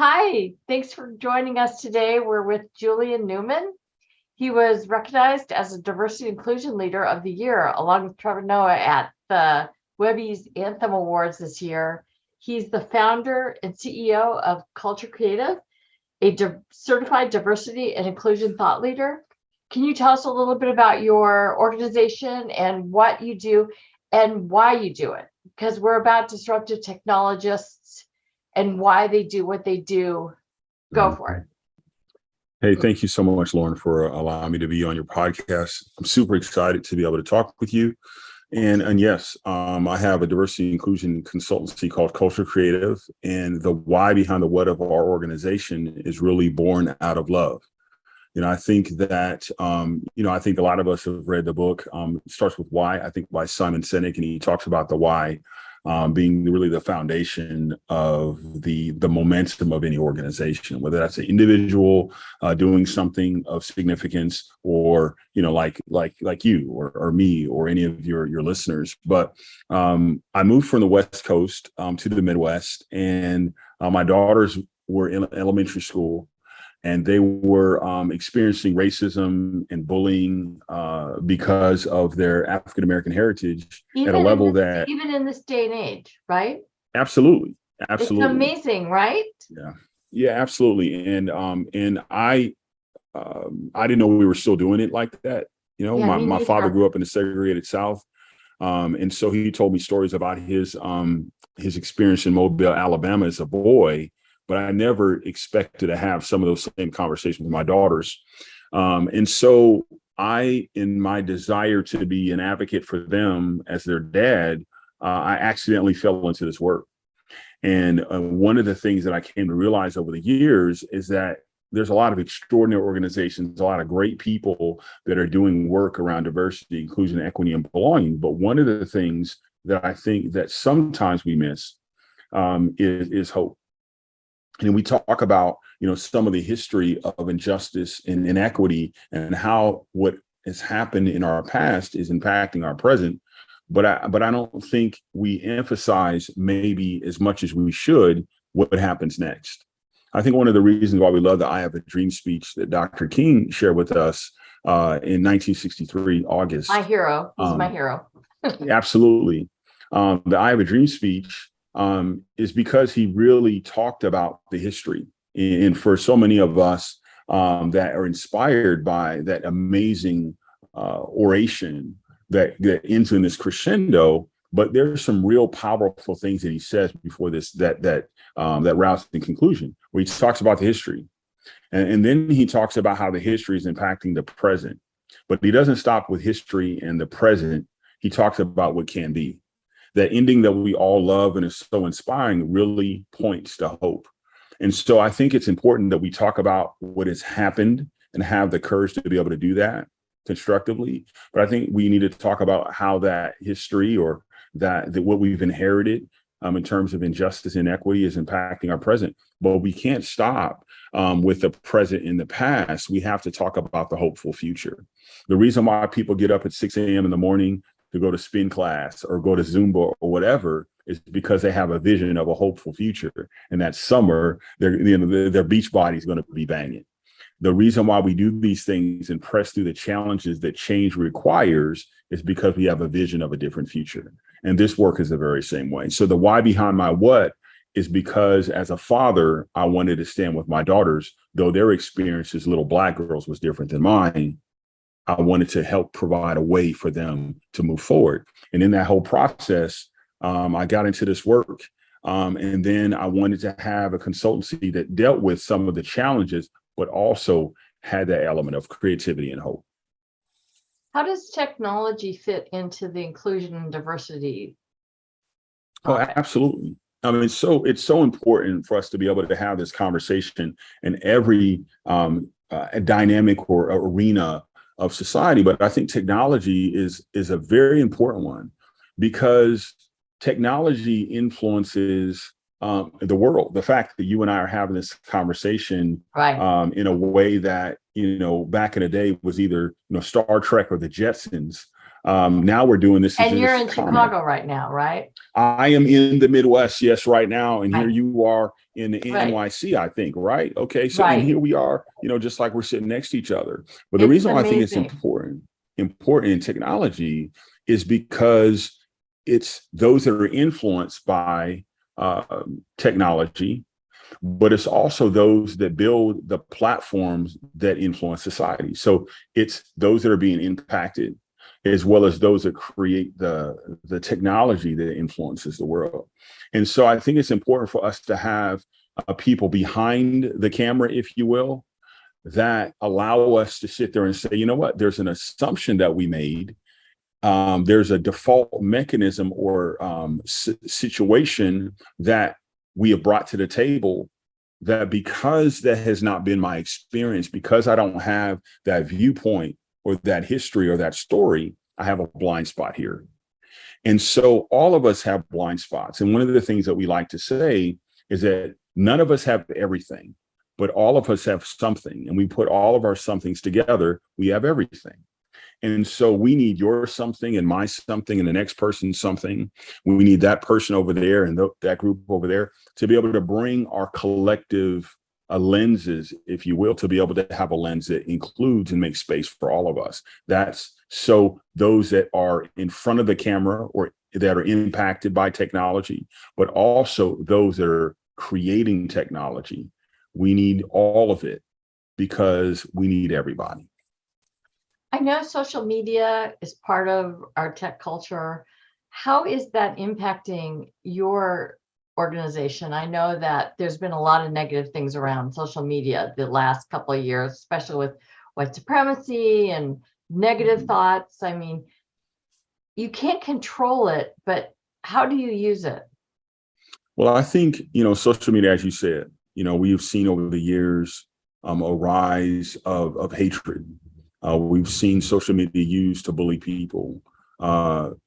Hi, thanks for joining us today. We're with Julian Newman. He was recognized as a Diversity Inclusion Leader of the Year, along with Trevor Noah at the Webby's Anthem Awards this year. He's the founder and CEO of Culture Creative, a certified diversity and inclusion thought leader. Can you tell us a little bit about your organization and what you do and why you do it? Because we're about disruptive technologists and why they do what they do. Go for it. Hey, thank you so much, Lauren, for allowing me to be on your podcast. I'm super excited to be able to talk with you. And yes, I have a diversity inclusion consultancy called Culture Creative, and the why behind the what of our organization is really born out of love. I think that, I think a lot of us have read the book. It starts with Why, I think, by Simon Sinek, and he talks about the why being really the foundation of the momentum of any organization, whether that's an individual doing something of significance, or like you or me or any of your listeners. But I moved from the West Coast to the Midwest, and my daughters were in elementary school, and they were experiencing racism and bullying because of their African-American heritage at a level even in this day and age, right? Absolutely. It's amazing, right? Yeah, absolutely. And I didn't know we were still doing it like that. My father grew up in the segregated South. And so he told me stories about his experience in Mobile, Alabama as a boy, but I never expected to have some of those same conversations with my daughters. And so in my desire to be an advocate for them as their dad, I accidentally fell into this work. And one of the things that I came to realize over the years is that there's a lot of extraordinary organizations, a lot of great people that are doing work around diversity, inclusion, equity, and belonging. But one of the things that I think that sometimes we miss is hope. And we talk about, some of the history of injustice and inequity and how what has happened in our past is impacting our present. But I don't think we emphasize maybe as much as we should what happens next. I think one of the reasons why we love the I Have a Dream speech that Dr. King shared with us in 1963, August. My hero. He's my hero. Absolutely. The I Have a Dream speech is because he really talked about the history. And for so many of us that are inspired by that amazing oration that ends in this crescendo, but there's some real powerful things that he says before this that routes to the conclusion, where he talks about the history. And then he talks about how the history is impacting the present. But he doesn't stop with history and the present. He talks about what can be. That ending that we all love and is so inspiring really points to hope. And so I think it's important that we talk about what has happened and have the courage to be able to do that constructively. But I think we need to talk about how that history or that what we've inherited in terms of injustice and inequity is impacting our present. But we can't stop with the present and the past. We have to talk about the hopeful future. The reason why people get up at 6 a.m. in the morning to go to spin class or go to Zumba or whatever is because they have a vision of a hopeful future. And that summer, their beach body is going to be banging. The reason why we do these things and press through the challenges that change requires is because we have a vision of a different future. And this work is the very same way. So the why behind my what is because as a father, I wanted to stand with my daughters, though their experience as little Black girls was different than mine. I wanted to help provide a way for them to move forward. And in that whole process, I got into this work. And then I wanted to have a consultancy that dealt with some of the challenges, but also had that element of creativity and hope. How does technology fit into the inclusion and diversity? Oh, absolutely. I mean, it's so important for us to be able to have this conversation in every dynamic or arena of society. But I think technology is a very important one because technology influences the world. The fact that you and I are having this conversation in a way that, back in the day was either, Star Trek or the Jetsons Now we're doing this. And you're in comment. Chicago right now, right? I am in the Midwest, yes, right now. And Right. here you are in the Right. NYC, I think, right? Okay. So, Right. and here we are, just like we're sitting next to each other. But the It's reason why I think amazing. it's important in technology is because it's those that are influenced by technology, but it's also those that build the platforms that influence society. So it's those that are being impacted, as well as those that create the technology that influences the world. And so I think it's important for us to have people behind the camera, if you will, that allow us to sit there and say, you know what, there's an assumption that we made. There's a default mechanism or situation that we have brought to the table that, because that has not been my experience, because I don't have that viewpoint or that history or that story, I have a blind spot here. And so all of us have blind spots. And one of the things that we like to say is that none of us have everything, but all of us have something. And we put all of our somethings together, we have everything. And so we need your something and my something and the next person's something. We need that person over there and that group over there to be able to bring our collective lenses, if you will, to be able to have a lens that includes and makes space for all of us. That's so those that are in front of the camera or that are impacted by technology, but also those that are creating technology. We need all of it because we need everybody. I know social media is part of our tech culture. How is that impacting your organization? I know that there's been a lot of negative things around social media the last couple of years, especially with white supremacy and negative thoughts. I mean, you can't control it, but how do you use it? Well, I think, social media, as you said, we've seen over the years a rise of hatred. We've seen social media used to bully people.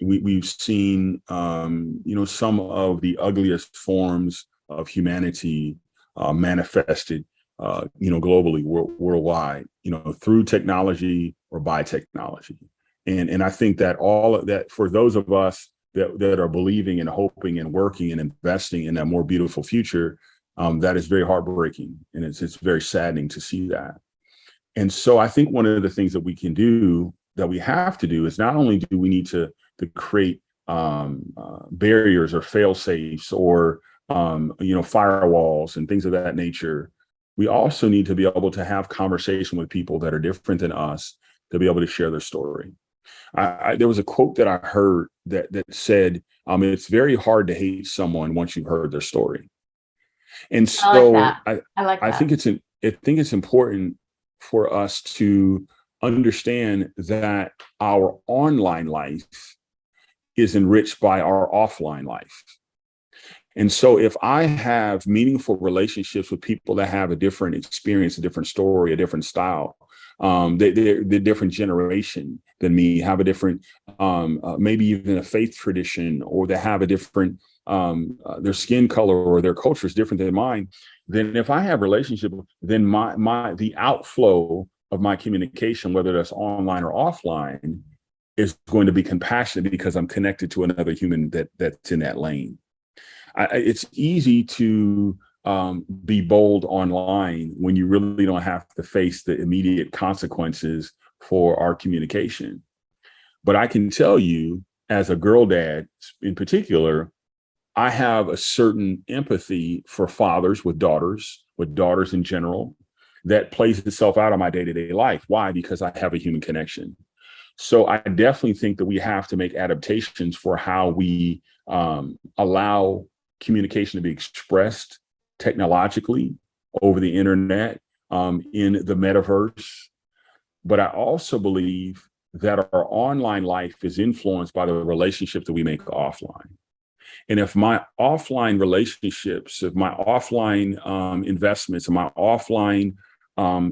We've seen, some of the ugliest forms of humanity manifested, globally, worldwide, through technology or by technology. And I think that all of that, for those of us that are believing and hoping and working and investing in a more beautiful future, that is very heartbreaking. And it's very saddening to see that. And so I think one of the things that we can do, that we have to do, is not only do we need to create barriers or fail safes or firewalls and things of that nature, we also need to be able to have conversation with people that are different than us to be able to share their story. There was a quote that I heard that said, it's very hard to hate someone once you've heard their story. And so I think it's important for us to understand that our online life is enriched by our offline life. And so if I have meaningful relationships with people that have a different experience, a different story, a different style, they're different generation than me, have a different, maybe even a faith tradition, or they have a different, their skin color or their culture is different than mine, then if I have relationship, then the outflow of my communication, whether that's online or offline, is going to be compassionate because I'm connected to another human that's in that lane. It's easy to be bold online when you really don't have to face the immediate consequences for our communication. But I can tell you, as a girl dad in particular, I have a certain empathy for fathers with daughters in general, that plays itself out on my day-to-day life. Why? Because I have a human connection. So I definitely think that we have to make adaptations for how we allow communication to be expressed technologically over the internet, in the metaverse. But I also believe that our online life is influenced by the relationship that we make offline. And if my offline relationships, if my offline investments, and my offline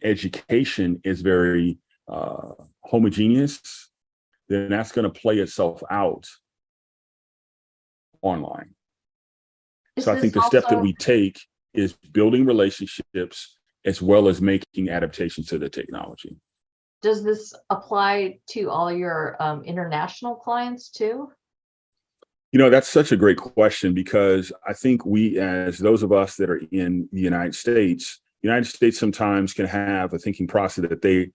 education is very homogeneous, then that's going to play itself out online. So I think the step that we take is building relationships as well as making adaptations to the technology. does this apply to all your international clients too? That's such a great question, because I think we, as those of us that are in the United States sometimes can have a thinking process that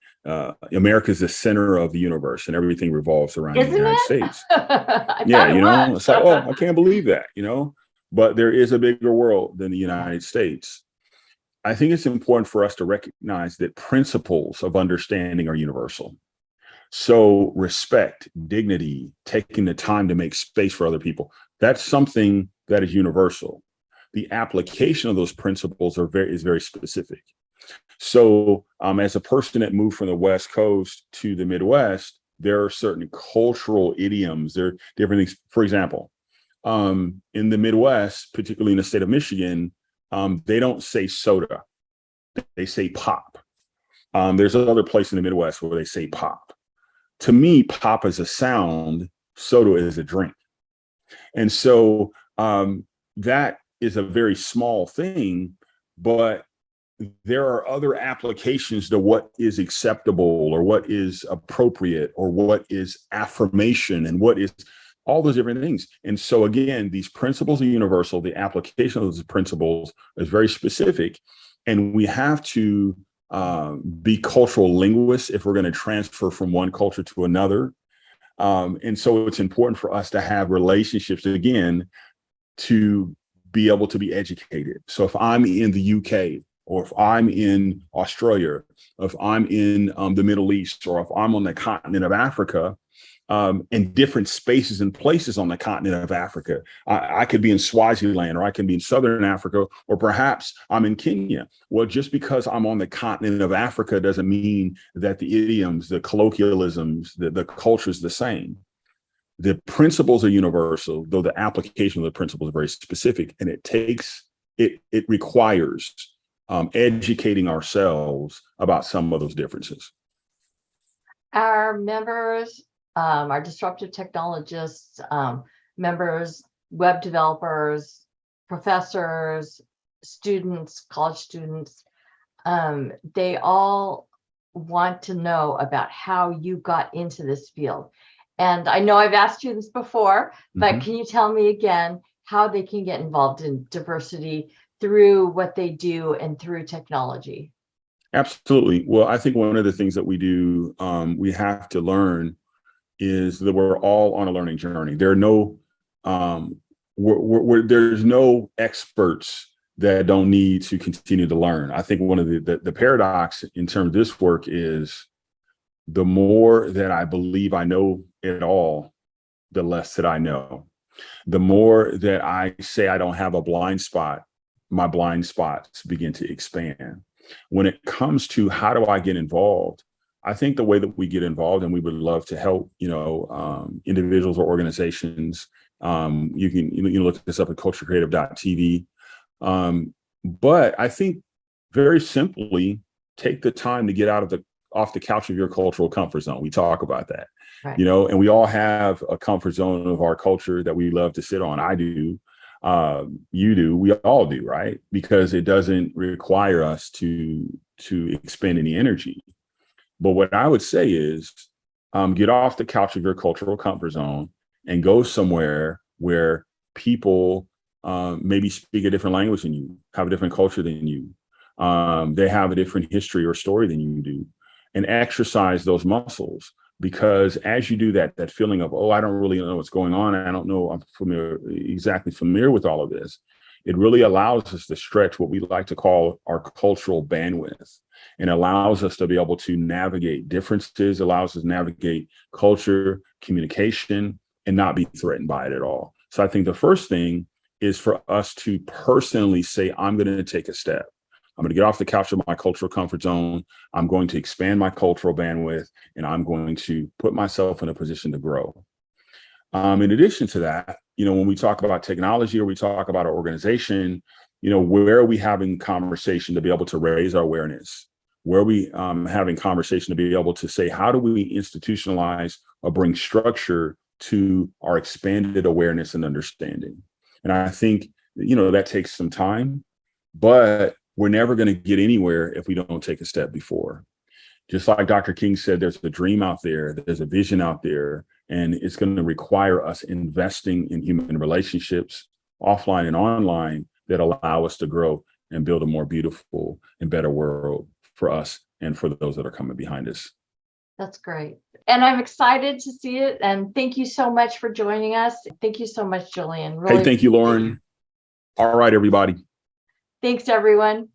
America is the center of the universe and everything revolves around the Isn't United it? States. I Yeah, thought it was. it's like, oh, I can't believe that, but there is a bigger world than the United States. I think it's important for us to recognize that principles of understanding are universal. So respect, dignity, taking the time to make space for other people, that's something that is universal. The application of those principles is very specific. So as a person that moved from the West Coast to the Midwest, there are certain cultural idioms. There are different things. For example, in the Midwest, particularly in the state of Michigan, they don't say soda. They say pop. There's another place in the Midwest where they say pop. To me, pop is a sound, soda is a drink. And so that is a very small thing, but there are other applications to what is acceptable or what is appropriate or what is affirmation and what is all those different things. And so again, these principles are universal. The application of those principles is very specific. And we have to be cultural linguists if we're going to transfer from one culture to another. And so it's important for us to have relationships, again, to be able to be educated. So if I'm in the UK, or if I'm in Australia, or if I'm in the Middle East, or if I'm on the continent of Africa, in different spaces and places on the continent of Africa. I could be in Swaziland, or I can be in Southern Africa, or perhaps I'm in Kenya. Well, just because I'm on the continent of Africa doesn't mean that the idioms, the colloquialisms, the culture is the same. The principles are universal, though the application of the principles are very specific, and it requires educating ourselves about some of those differences. Our members, our disruptive technologists, members, web developers, professors, students, college students, they all want to know about how you got into this field. And I know I've asked you this before, but can you tell me again how they can get involved in diversity through what they do and through technology? Absolutely. Well, I think one of the things that we do, we have to learn, is that we're all on a learning journey. There are no, there's no experts that don't need to continue to learn. I think one of the paradox in terms of this work is the more that I believe I know it all, the less that I know. The more that I say I don't have a blind spot, my blind spots begin to expand. When it comes to how do I get involved, I think the way that we get involved, and we would love to help, individuals or organizations. You can look this up at culturecreative.tv. But I think very simply, take the time to get off the couch of your cultural comfort zone. We talk about that, Right. And we all have a comfort zone of our culture that we love to sit on. I do. You do. We all do, right? Because it doesn't require us to expend any energy. But what I would say is, get off the couch of your cultural comfort zone and go somewhere where people maybe speak a different language than you, have a different culture than you. They have a different history or story than you do, and exercise those muscles. Because as you do that, that feeling of, oh, I don't really know what's going on, I don't know, I'm exactly familiar with all of this, it really allows us to stretch what we like to call our cultural bandwidth, and allows us to be able to navigate differences, allows us to navigate culture, communication, and not be threatened by it at all. So I think the first thing is for us to personally say, I'm going to take a step. I'm going to get off the couch of my cultural comfort zone. I'm going to expand my cultural bandwidth, and I'm going to put myself in a position to grow. In addition to that, when we talk about technology or we talk about our organization, where are we having conversation to be able to raise our awareness? Where are we having conversation to be able to say, how do we institutionalize or bring structure to our expanded awareness and understanding? And I think, that takes some time, but we're never going to get anywhere if we don't take a step before. Just like Dr. King said, there's a dream out there, there's a vision out there, and it's going to require us investing in human relationships, offline and online, that allow us to grow and build a more beautiful and better world for us and for those that are coming behind us. That's great. And I'm excited to see it. And thank you so much for joining us. Thank you so much, Julian. Really Hey, thank you, Lauren. All right, everybody. Thanks, everyone.